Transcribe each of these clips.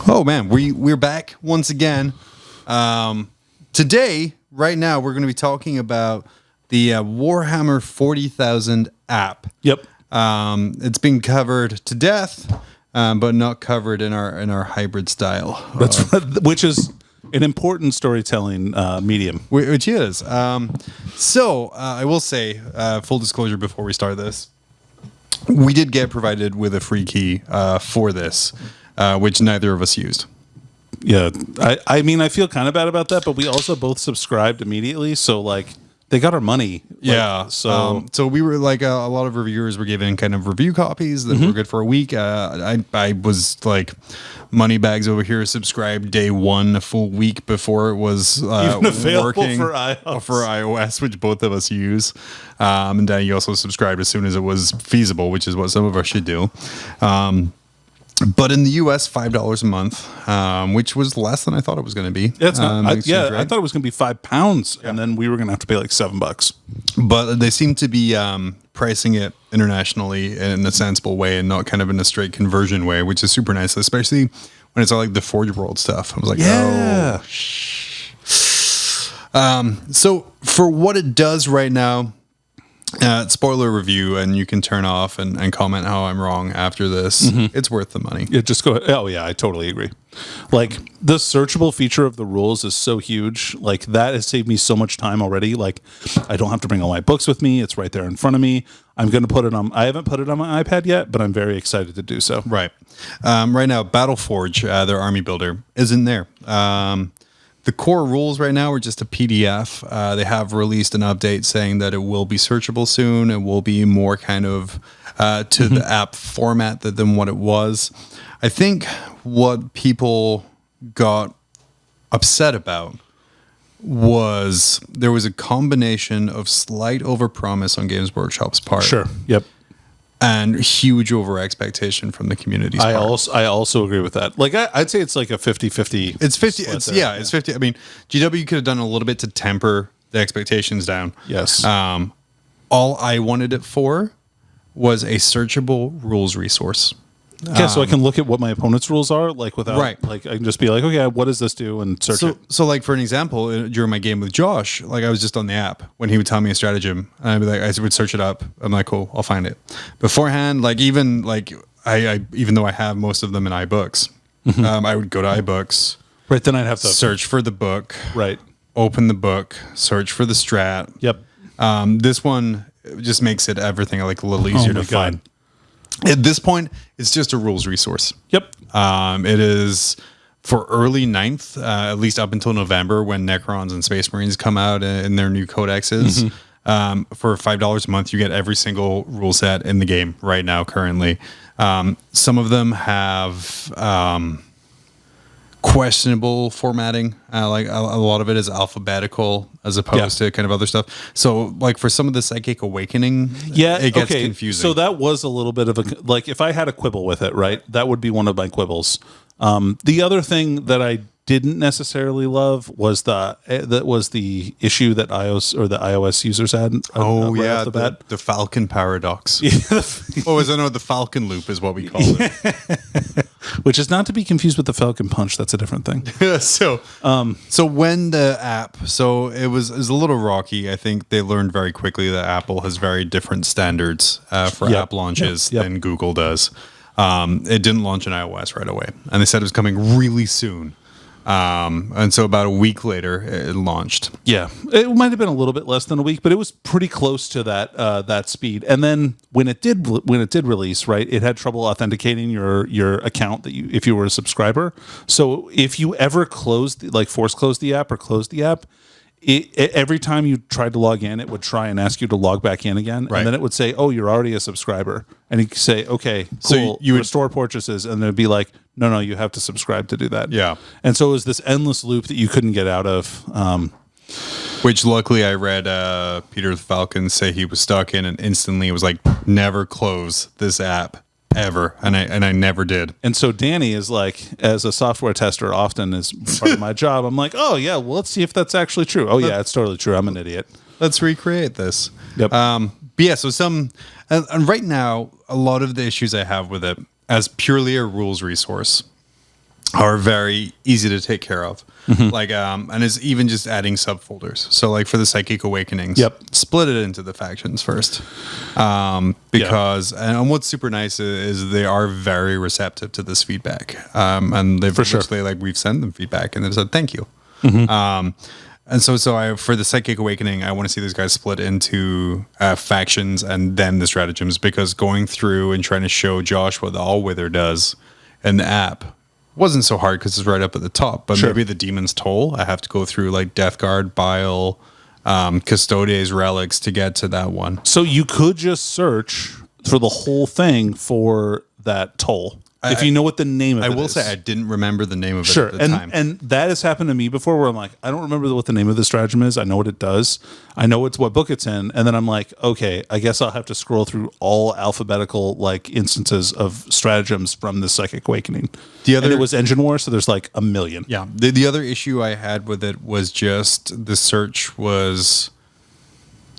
Oh man, we're back once again. Today, right now, we're going to be talking about the Warhammer 40,000 app. Yep. It's been covered to death, but not covered in our hybrid style. Which is an important storytelling medium. Which is. So I will say, full disclosure before we start this, we did get provided with a free key for this, which neither of us used. Yeah. I mean, I feel kind of bad about that, but we also both subscribed immediately. So, like, they got our money. Yeah. So we were like, a lot of reviewers were giving kind of review copies that were good for a week. I was like, money bags over here, subscribed day one, a full week before it was working for iOS. which both of us use. And then you also subscribed as soon as it was feasible, which is what some of us should do. But in the US, $5 a month, which was less than I thought it was going to be. It's not, I thought it was going to be £5, and then we were going to have to pay like $7. But they seem to be pricing it internationally in a sensible way and not kind of in a straight conversion way, which is super nice, especially when it's all like the Forge World stuff. I was like, yeah. So for what it does right now, spoiler review, and you can turn off and comment how I'm wrong after this. It's worth the money. Yeah, just go ahead. Oh yeah, I totally agree. Like, the searchable feature of the rules is so huge. Like, that has saved me so much time already. Like, I don't have to bring all my books with me. It's right there in front of me. I'm going to put it on. I haven't put it on my iPad yet, but I'm very excited to do so. Right. Right now, Battleforge, their army builder, isn't there. The core rules right now are just a PDF. They have released an update saying that it will be searchable soon. It will be more kind of to the app format than what it was. I think what people got upset about was there was a combination of slight overpromise on Games Workshop's part. Sure. Yep. And huge over expectation from the community's part. I also agree with that. Like, I'd say it's like a 50-50. It's 50. It's 50. I mean, GW could have done a little bit to temper the expectations down. Yes. All I wanted it for was a searchable rules resource. Yeah, so I can look at what my opponent's rules are, like, without, right. Like, I can just be like, okay, what does this do, and search it. So, like, for an example, during my game with Josh, like, I was just on the app when he would tell me a stratagem, and I'd be like, I would search it up. I'm like, cool, I'll find it. Beforehand, like, even like I even though I have most of them in iBooks, I would go to iBooks. Right, then I'd have to search for the book. Right. Open the book, search for the strat. Yep. This one just makes it everything like a little easier to find. At this point, it's just a rules resource. Yep. It is for early 9th, at least up until November, when Necrons and Space Marines come out in their new codexes. For $5 a month, you get every single rule set in the game right now, currently. Some of them have questionable formatting. Like a lot of it is alphabetical as opposed to kind of other stuff. So, like, for some of the Psychic Awakening, it gets confusing. So that was a little bit of a, like, if I had a quibble with it, right, that would be one of my quibbles. The other thing that I didn't necessarily love was the issue that iOS users had. The Falcon paradox. The Falcon loop is what we call it. Which is not to be confused with the Falcon Punch. That's a different thing. So when the app, it was a little rocky. I think they learned very quickly that Apple has very different standards for app launches than Google does. It didn't launch in iOS right away, and they said it was coming really soon. And so about a week later, it launched. Yeah, it might have been a little bit less than a week, but it was pretty close to that speed. And then when it did release, right, it had trouble authenticating your account if you were a subscriber. So if you ever force close the app or close the app, every time you tried to log in, it would try and ask you to log back in again, and then it would say, "Oh, you're already a subscriber," and you could say, "Okay, cool." So you would restore purchases, and it'd be like, "No, you have to subscribe to do that." Yeah, and so it was this endless loop that you couldn't get out of. Which luckily I read Peter the Falcon say he was stuck in, and instantly it was like, "Never close this app." Ever, and I never did. And so Danny is like, as a software tester, often is part of my job. I'm like, oh yeah, well, let's see if that's actually true. Oh yeah, it's totally true. I'm an idiot. Let's recreate this. Yep. But yeah, so and right now, a lot of the issues I have with it as purely a rules resource are very easy to take care of. Like, and it's even just adding subfolders. So like for the Psychic Awakenings, split it into the factions first. Because, and what's super nice is they are very receptive to this feedback. And they've literally, like, we've sent them feedback and they've said, thank you. And so I, for the Psychic Awakening, I want to see these guys split into factions and then the stratagems, because going through and trying to show Josh what the Allwither does in the app wasn't so hard because it's right up at the top. But maybe the Demon's Toll, I have to go through like Death Guard, Bile, Custodes, Relics to get to that one. So you could just search for the whole thing for that toll. If you know what the name of it is. I will say I didn't remember the name of it at the time. And that has happened to me before where I'm like, I don't remember what the name of the stratagem is. I know what it does. I know it's what book it's in. And then I'm like, okay, I guess I'll have to scroll through all alphabetical like instances of stratagems from the Psychic Awakening. And it was Engine War, so there's like a million. Yeah. The other issue I had with it was just the search was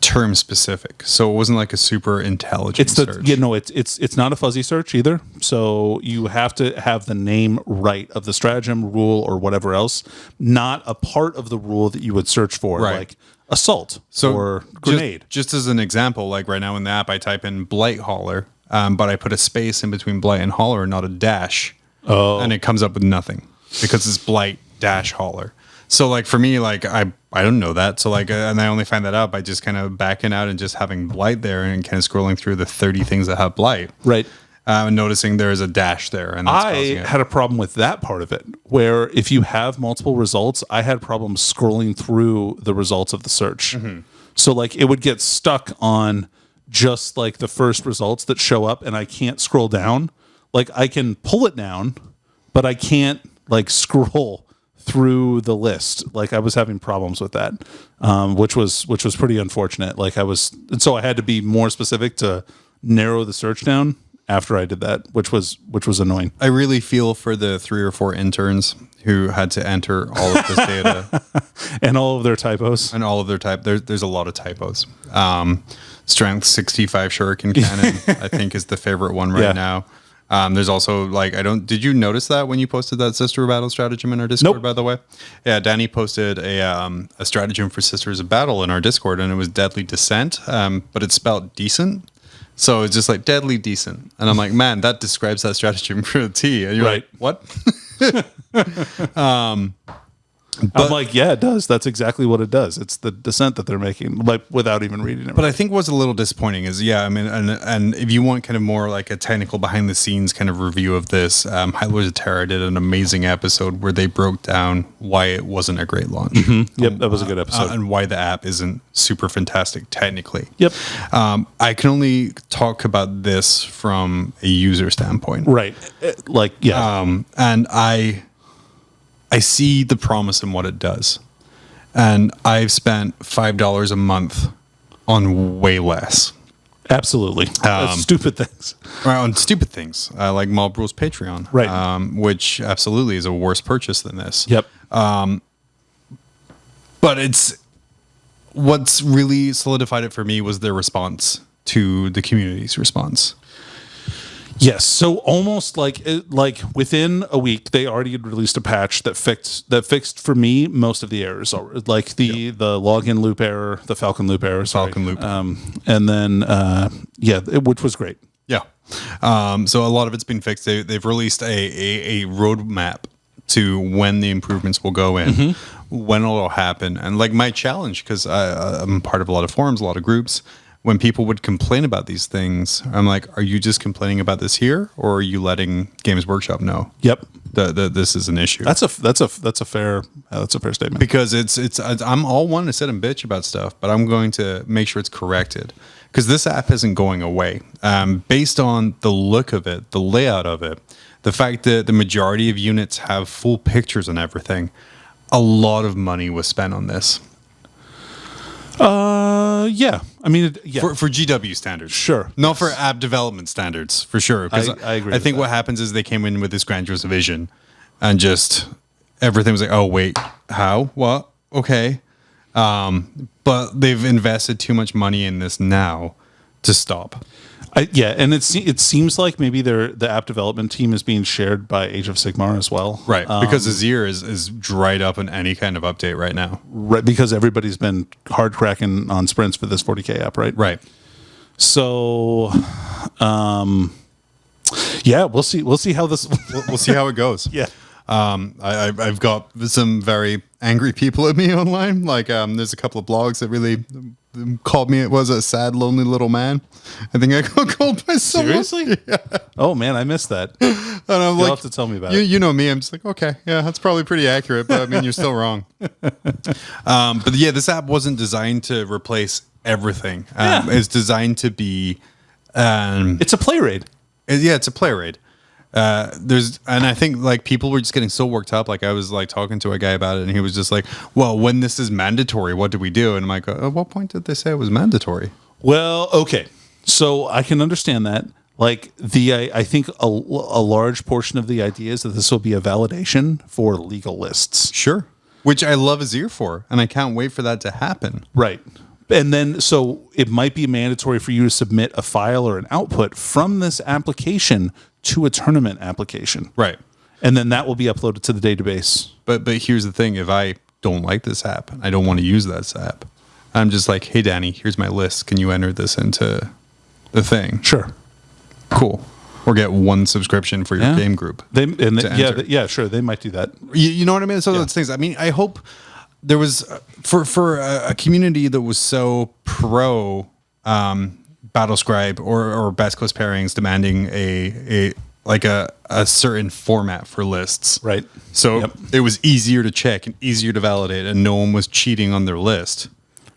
term specific, so it wasn't like a super intelligent search. It's not a fuzzy search either, so you have to have the name right of the stratagem, rule, or whatever else, not a part of the rule that you would search for, like assault or grenade. Just as an example, like right now in the app I type in Blight Hauler, but I put a space in between Blight and Hauler, not a dash, and it comes up with nothing because it's Blight dash Hauler. So like for me, like I don't know that. So like, and I only find that out by just kind of backing out and just having Blight there and kind of scrolling through the 30 things that have Blight. Right. And noticing there is a dash there. And that's I had a problem with that part of it, where if you have multiple results, I had problems scrolling through the results of the search. So like it would get stuck on just like the first results that show up and I can't scroll down. Like I can pull it down, but I can't like scroll through the list. Like I was having problems with that, which was pretty unfortunate. Like so I had to be more specific to narrow the search down after I did that, which was annoying. I really feel for the 3 or 4 interns who had to enter all of this data and all of their typos There's a lot of typos. Strength 65 Shuriken Cannon, I think, is the favorite one right now. There's also like, did you notice that when you posted that Sister of Battle stratagem in our Discord, by the way? Yeah, Danny posted a stratagem for Sisters of Battle in our Discord, and it was Deadly Descent, but it's spelled decent. So it's just like Deadly Decent. And I'm like, man, that describes that stratagem for a T. And you're like, what? I'm like, yeah, it does. That's exactly what it does. It's the descent that they're making, like without even reading it. But I think what's a little disappointing is, and if you want kind of more like a technical behind the scenes kind of review of this, High Lords of Terra did an amazing episode where they broke down why it wasn't a great launch. Yep, that was a good episode. And why the app isn't super fantastic technically. Yep. I can only talk about this from a user standpoint. Right. Like, yeah. And I see the promise in what it does. And I've spent $5 a month on way less. Absolutely. Stupid things. On stupid things, like Mob Rules Patreon. Right. Which absolutely is a worse purchase than this. Yep. But what's really solidified it for me was their response to the community's response. Yes, so almost like within a week, they already had released a patch that fixed for me most of the errors, like the login loop error, the Falcon loop error, Falcon loop, and then which was great. Yeah, so a lot of it's been fixed. They've released a roadmap to when the improvements will go in, when it'll happen, and like my challenge, because I'm part of a lot of forums, a lot of groups. When people would complain about these things, I'm like, are you just complaining about this here, or are you letting Games Workshop know? Yep, this is an issue. That's a fair statement. Because it's I'm all one to sit and bitch about stuff, but I'm going to make sure it's corrected, because this app isn't going away. Based on the look of it, the layout of it, the fact that the majority of units have full pictures and everything, a lot of money was spent on this. Yeah. I mean, for GW standards, sure. Not for app development standards, for sure. I agree. I think what happens is they came in with this grandiose vision, and just everything was like, oh wait, how, what, okay, but they've invested too much money in this now to stop. Yeah, and it seems like maybe the app development team is being shared by Age of Sigmar as well. Right, because Azir is dried up in any kind of update right now. Right, because everybody's been hard cracking on sprints for this 40K app, right? Right. So, yeah, we'll see. We'll see how this. We'll see how it goes. Yeah. I've got some very angry people at me online. Like, there's a couple of blogs that really called me. It was a sad, lonely little man. I think I got called by someone. Seriously? Yeah. Oh man, I missed that. And I'm You'll like, have to tell me about it. You know me. I'm just like, okay, yeah, that's probably pretty accurate. But I mean, you're still wrong. But yeah, this app wasn't designed to replace everything. It's designed to be. It's a play raid. It's a play raid. And I think like people were just getting so worked up. Like I was like talking to a guy about it, and he was just like, "Well, when this is mandatory, what do we do?" And I'm like, "At what point did they say it was mandatory?" Well, okay, so I can understand that. Like I think a large portion of the idea is that this will be a validation for legal lists. Sure, which I love Azir for, and I can't wait for that to happen. Right. And then, so it might be mandatory for you to submit a file or an output from this application to a tournament application. Right. And then that will be uploaded to the database. But here's the thing. If I don't like this app, I don't want to use this app, I'm just like, hey, Danny, here's my list. Can you enter this into the thing? Sure. Cool. Or get one subscription for your game group. Yeah, sure. They might do that. You know what I mean? So those things. I mean, I hope there was for a community that was so pro Battlescribe or Best Close Pairings demanding a certain format for lists. Right. So it was easier to check and easier to validate, and no one was cheating on their list.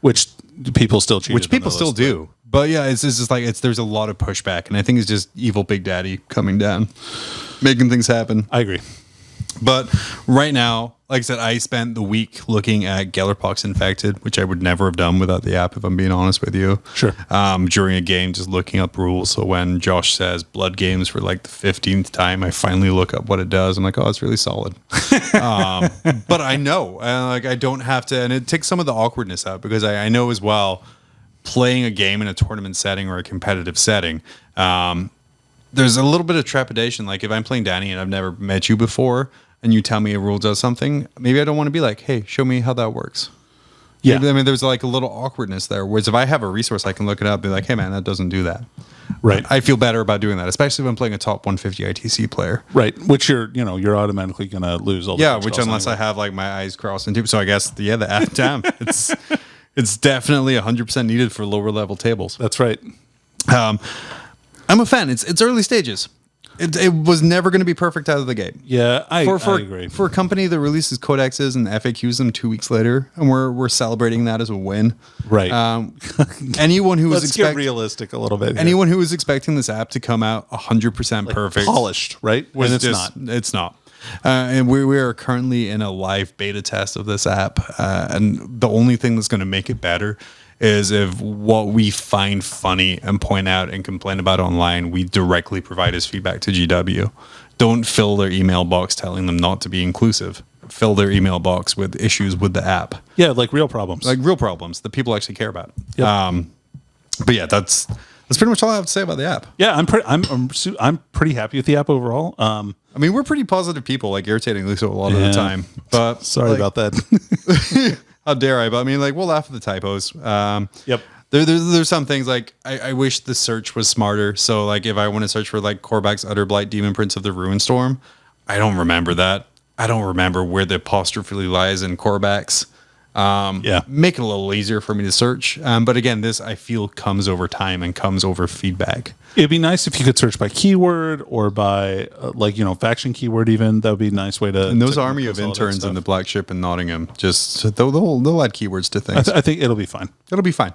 Which people still cheat. Which people still do. Right? But yeah, it's just like there's a lot of pushback, and I think it's just evil Big Daddy coming down, making things happen. I agree. But right now, like I said, I spent the week looking at Gellerpox Infected, which I would never have done without the app, if I'm being honest with you. Sure. During a game, just looking up rules. So when Josh says blood games for like the 15th time, I finally look up what it does. I'm like, oh, it's really solid. But I know, like I don't have to, and it takes some of the awkwardness out because I know as well, playing a game in a tournament setting or a competitive setting, there's a little bit of trepidation. Like if I'm playing Danny and I've never met you before, and you tell me a rule does something, maybe I don't want to be like, hey, show me how that works. Yeah. I mean, there's like a little awkwardness there. Whereas if I have a resource, I can look it up and be like, hey, man, that doesn't do that. Right. I feel better about doing that, especially when I'm playing a top 150 ITC player. Right. Which you're automatically going to lose all the which unless anyway. I have like my eyes crossed into. So I guess, the app, damn, it's definitely 100% needed for lower level tables. That's right. I'm a fan. It's early stages. It was never going to be perfect out of the gate. Yeah, I agree. For a company that releases codexes and FAQs them 2 weeks later, and we're celebrating that as a win. Right. Anyone who Let's get realistic a little bit. Here. Anyone who was expecting this app to come out 100% perfect, polished, right? When it's not. It's not. And we are currently in a live beta test of this app, and the only thing that's going to make it better is if what we find funny and point out and complain about online, we directly provide as feedback to GW. Don't fill their email box telling them not to be inclusive. Fill their email box with issues with the app. Yeah, like real problems. Like real problems that people actually care about. Yep. But yeah, that's pretty much all I have to say about the app. Yeah, I'm pretty happy with the app overall. I mean, we're pretty positive people, like irritatingly so a lot of the time. But sorry about that. How dare I? But I mean, like, we'll laugh at the typos. Yep. There's some things like I wish the search was smarter. So like if I want to search for like Korvax Utter Blight Demon Prince of the Ruin Storm, I don't remember that. I don't remember where the apostrophe lies in Korvax. Make it a little easier for me to search. But again, this I feel comes over time and comes over feedback. It'd be nice if you could search by keyword or by faction keyword even. That would be a nice way to. And those army of interns in the Black Ship in Nottingham, just they'll add keywords to things. I think it'll be fine. It'll be fine.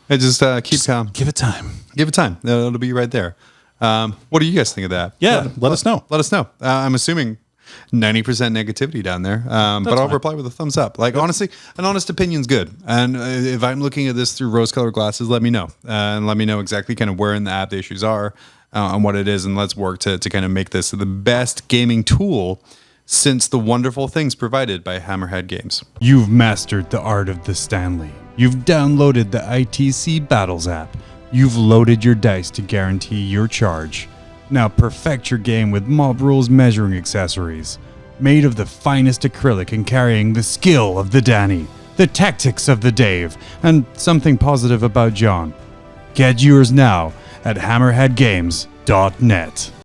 It just keep calm. Give it time. Give it time. It'll be right there. What do you guys think of that? Yeah, let us know. Let us know. I'm assuming 90% negativity down there, but I'll reply with a thumbs up. Like, honestly, an honest opinion's good. And if I'm looking at this through rose-colored glasses, let me know. And let me know exactly kind of where in the app the issues are and what it is. And let's work to kind of make this the best gaming tool since the wonderful things provided by Hammerhead Games. You've mastered the art of the Stanley. You've downloaded the ITC Battles app. You've loaded your dice to guarantee your charge. Now perfect your game with Mob Rules measuring accessories. Made of the finest acrylic and carrying the skill of the Danny, the tactics of the Dave, and something positive about John. Get yours now at hammerheadgames.net.